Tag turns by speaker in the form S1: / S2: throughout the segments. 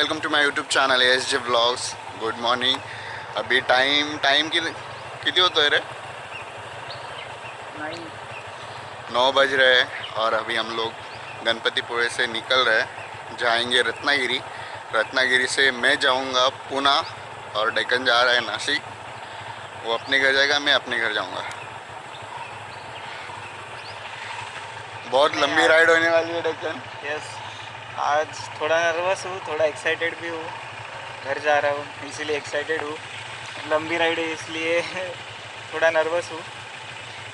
S1: Welcome to my YouTube channel SJ vlogs. Good morning. अभी time किती होतो है रे? 9 बज रहे हैं और अभी हम लोग गणपतिपुरे से निकल रहे हैं, जाएंगे रत्नागिरी. रत्नागिरी से मैं जाऊंगा पुणे और डेक्कन जा रहा है नासिक. वो अपने घर जाएगा, मैं अपने घर जाऊंगा. बहुत लंबी राइड होने वाली है डेक्कन.
S2: यस, आज थोड़ा नर्वस हूँ, थोड़ा एक्साइटेड भी हूँ. घर जा रहा हूँ इसीलिए एक्साइटेड हूँ. लंबी राइड है इसलिए थोड़ा नर्वस हूँ.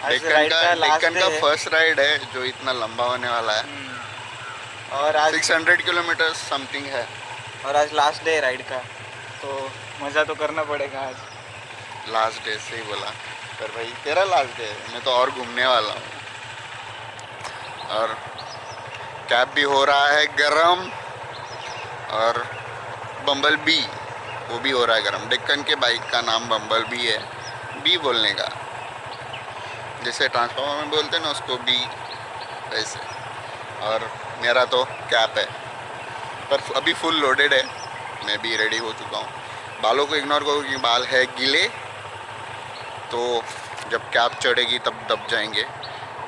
S2: आज राइड का लास्ट डे है.
S1: फर्स्ट राइड है जो इतना लंबा होने वाला है.
S2: और आज
S1: 600 किलोमीटर समथिंग है.
S2: और आज लास्ट डे है राइड का, तो मज़ा तो करना पड़ेगा आज.
S1: लास्ट डे से ही बोला पर भाई तेरा लास्ट डे है, मैं तो और घूमने वाला हूँ. और कैब भी हो रहा है गरम और बम्बल बी वो भी हो रहा है गरम. डेक्कन के बाइक का नाम बम्बल बी है. बी बोलने का, जैसे ट्रांसफार्मर में बोलते हैं ना उसको बी, वैसे. और मेरा तो कैप है पर अभी फुल लोडेड है. मैं भी रेडी हो चुका हूँ. बालों को इग्नोर करो कि बाल है गीले, तो जब कैप चढ़ेगी तब दब जाएंगे.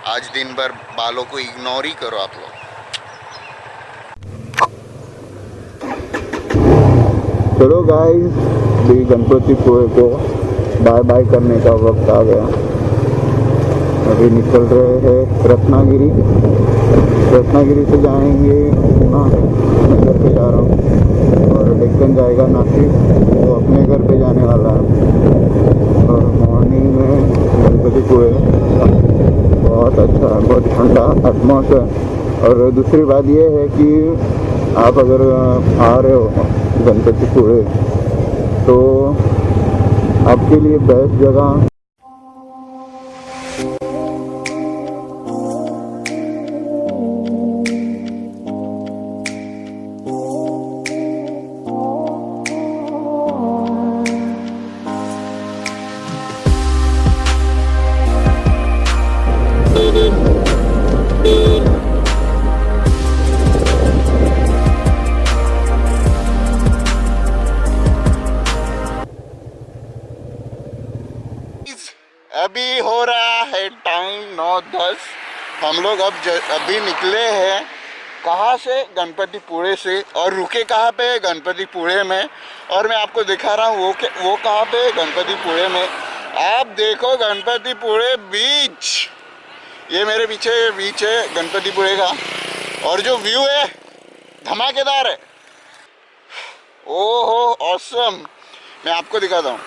S1: आज दिन भर बालों को इग्नोर ही करो आप लोग. चलो गाइस, अभी गणपतिपुरे को बाय बाय करने का वक्त आ गया. अभी निकल रहे हैं रत्नागिरी. रत्नागिरी से जाएंगे पुणे. मैं घर पे जा रहा हूँ और डेक्कन जाएगा नासिक, वो अपने घर पे जाने वाला है. और मॉर्निंग में गणपतिपुरे बहुत अच्छा, बहुत ठंडा एटमॉस्फेयर. और दूसरी बात ये है कि आप अगर आ रहे हो गणपतिपुरे तो आपके लिए बेस्ट जगह अभी हो रहा है टाइम 9:10. हम लोग अभी निकले हैं. कहाँ से? गणपतिपुरे से. और रुके कहाँ पे? गणपतिपुरे में. और मैं आपको दिखा रहा हूँ वो कहाँ पे? गणपतिपुरे में. आप देखो गणपतिपुरे बीच, ये मेरे पीछे बीच है गणपतिपुरे का. और जो व्यू है धमाकेदार है. ओहो ऑसम. मैं आपको दिखाता हूँ.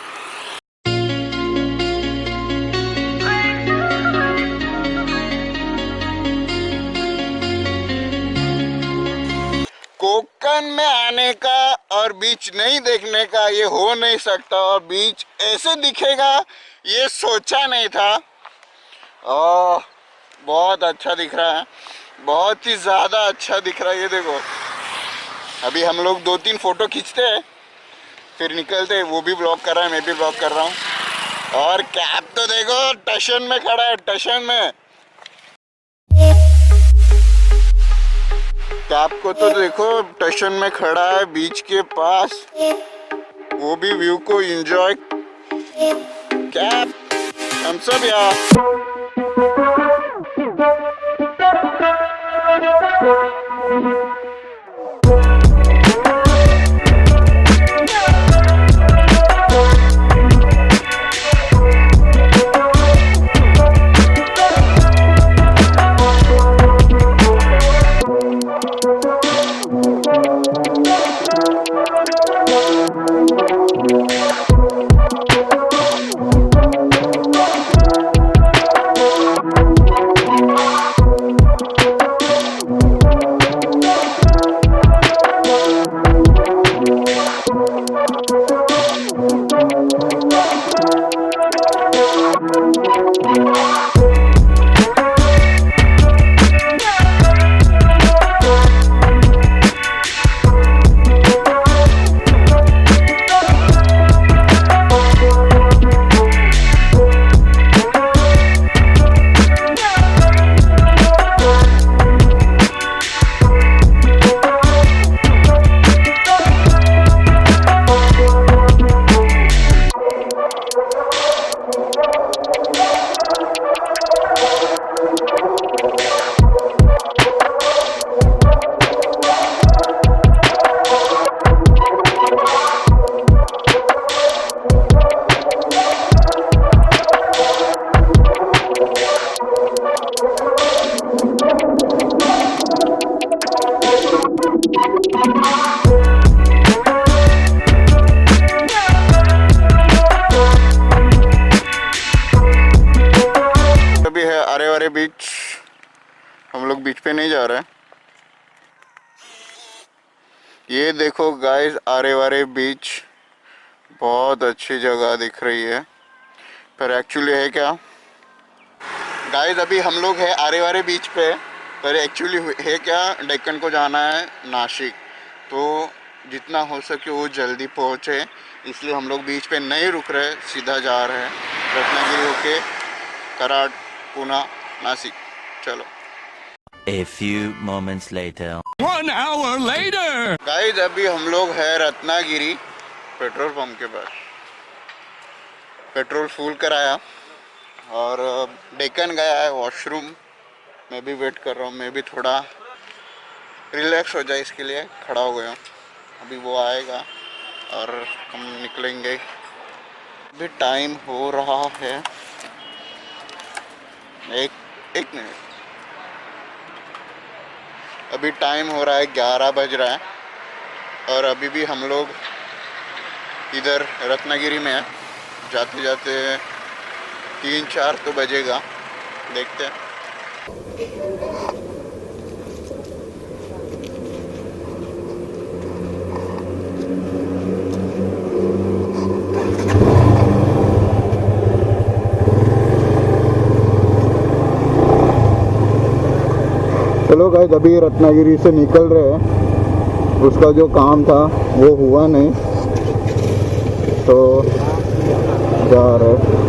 S1: कोकन में आने का और बीच नहीं देखने का ये हो नहीं सकता. और बीच ऐसे दिखेगा ये सोचा नहीं था. बहुत अच्छा दिख रहा है, बहुत ही ज़्यादा अच्छा दिख रहा है. ये देखो, अभी हम लोग 2-3 फ़ोटो खींचते हैं फिर निकलते हैं. वो भी ब्लॉग कर रहा है, मैं भी ब्लॉग कर रहा हूँ. और कैब तो देखो स्टेशन में खड़ा है. स्टेशन में कैब को तो देखो स्टेशन में खड़ा है बीच के पास, वो भी व्यू को एंजॉय. कैब हम सब यार. बीच पे नहीं जा रहा है। ये देखो गाइस, आरे वारे बीच, बहुत अच्छी जगह दिख रही है, पर एक्चुअली है क्या गाइस, अभी हम लोग है आरे वारे बीच पे, पर एक्चुअली है क्या, डेक्कन को जाना है नासिक, तो जितना हो सके वो जल्दी पहुँचे, इसलिए हम लोग बीच पे नहीं रुक रहे, सीधा जा रहे हैं रत्नागिरी होके कराड, पुणे, नासिक। चलो।
S3: A few moments later. 1 hour later.
S1: Guys अभी हम लोग है रत्नागिरी पेट्रोल पंप के पास, पेट्रोल फुल कराया और डेक्कन गया है वॉशरूम। मैं भी वेट कर रहा हूँ, मैं भी थोड़ा रिलैक्स हो जाए इसके लिए खड़ा हो गया हूँ। अभी वो आएगा और हम निकलेंगे। अभी टाइम हो रहा है एक मिनट, अभी टाइम हो रहा है 11 बज रहा है और अभी भी हम लोग इधर रत्नागिरी में है। जाते जाते 3-4 तो बजेगा, देखते हैं। चलो गाइस, अभी रत्नागिरी से निकल रहे हैं। उसका जो काम था वो हुआ नहीं, तो जा रहे हैं।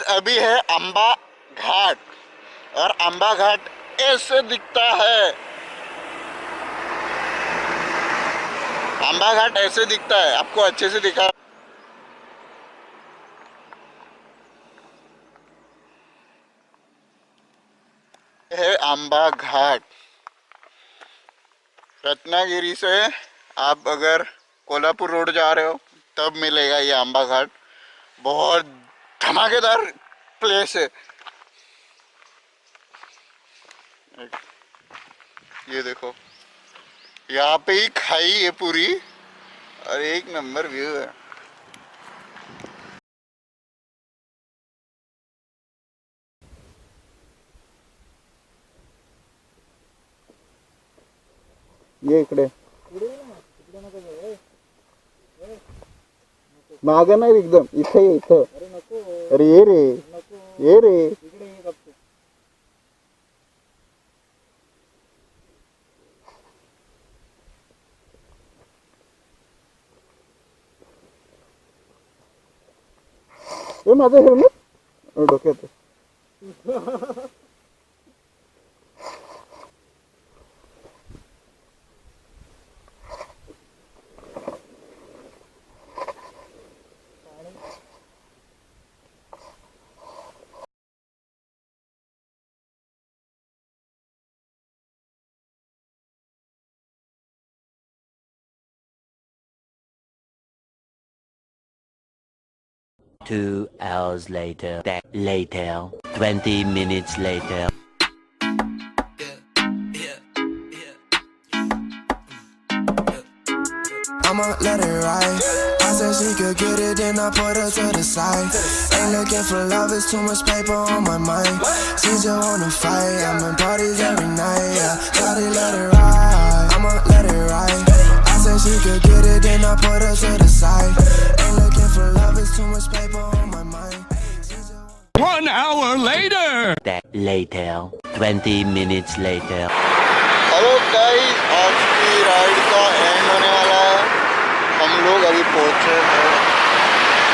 S1: अभी है अम्बा घाट, और अम्बा घाट ऐसे दिखता है। अम्बा घाट ऐसे दिखता है, आपको अच्छे से दिखा है अम्बा घाट। रत्नागिरी से आप अगर कोल्हापुर रोड जा रहे हो तब मिलेगा ये अम्बा घाट। बहुत धमाकेदार प्लेस है। ये देखो, यहाँ पे ही खाई है पूरी, और एक नंबर व्यू है। ये इकडे मागे नाही, एकदम इथे ये, इथं. अरे ये रे, ये रे. ये माझं हेल्मेट डोक्यात.
S3: Two hours later. 20 minutes later.
S4: I'ma let it ride. I said she could get it, then I put her to the side. Ain't looking for love, it's too much paper on my mind. She just wanna fight, I'm in parties every night. Yeah, gotta let it ride. I'ma let it ride. I said she could get it, then I put her to the side. Ain't looking for love, it's too much paper on my mind.
S3: 1 hour later. 20 minutes later.
S1: Hello guys, आज की ride का and होने वाला है। हम लोग अभी पहुंचे हैं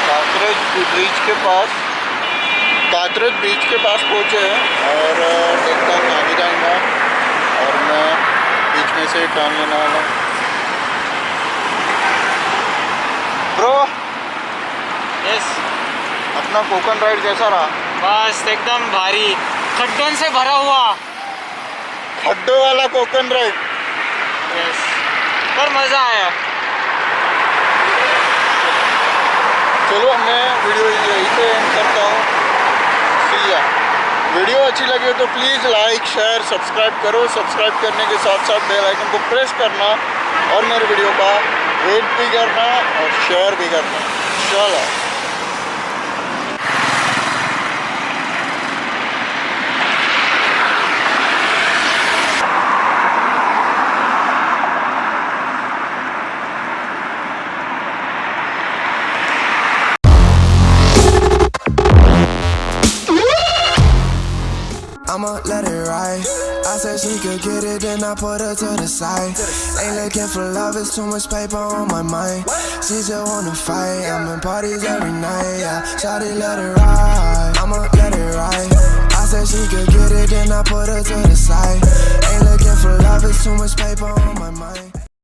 S1: कातरज ब्रिज के पास। कातरज बीच के पास पहुंचे हैं, और देखता हूँ आगे जाऊँगा, और मैं बीच में से टर्न लेने वाला हूँ। ब्रो,
S2: यस,
S1: अपना कोकन राइड कैसा रहा?
S2: बस एकदम भारी, खड्डों से भरा हुआ।
S1: खड्डों वाला कोकन राइड।
S2: यस, पर मज़ा आया।
S1: चलो मैं वीडियो यहीं पे एंड करता हूँ। सी या। वीडियो अच्छी लगे तो प्लीज़ लाइक, शेयर, सब्सक्राइब करो। सब्सक्राइब करने के साथ साथ बेल आइकन को प्रेस करना, और मेरे वीडियो का रेट भी करना और शेयर भी करना। चलो।
S4: I'ma let it ride. I said she could get it, then I put her to the side. Ain't looking for love, it's too much paper on my mind. She just wanna fight, I'm in parties every night. Yeah, shawty let it ride. I'ma let it ride. I said she could get it, then I put her to the side. Ain't looking for love, it's too much paper on my mind.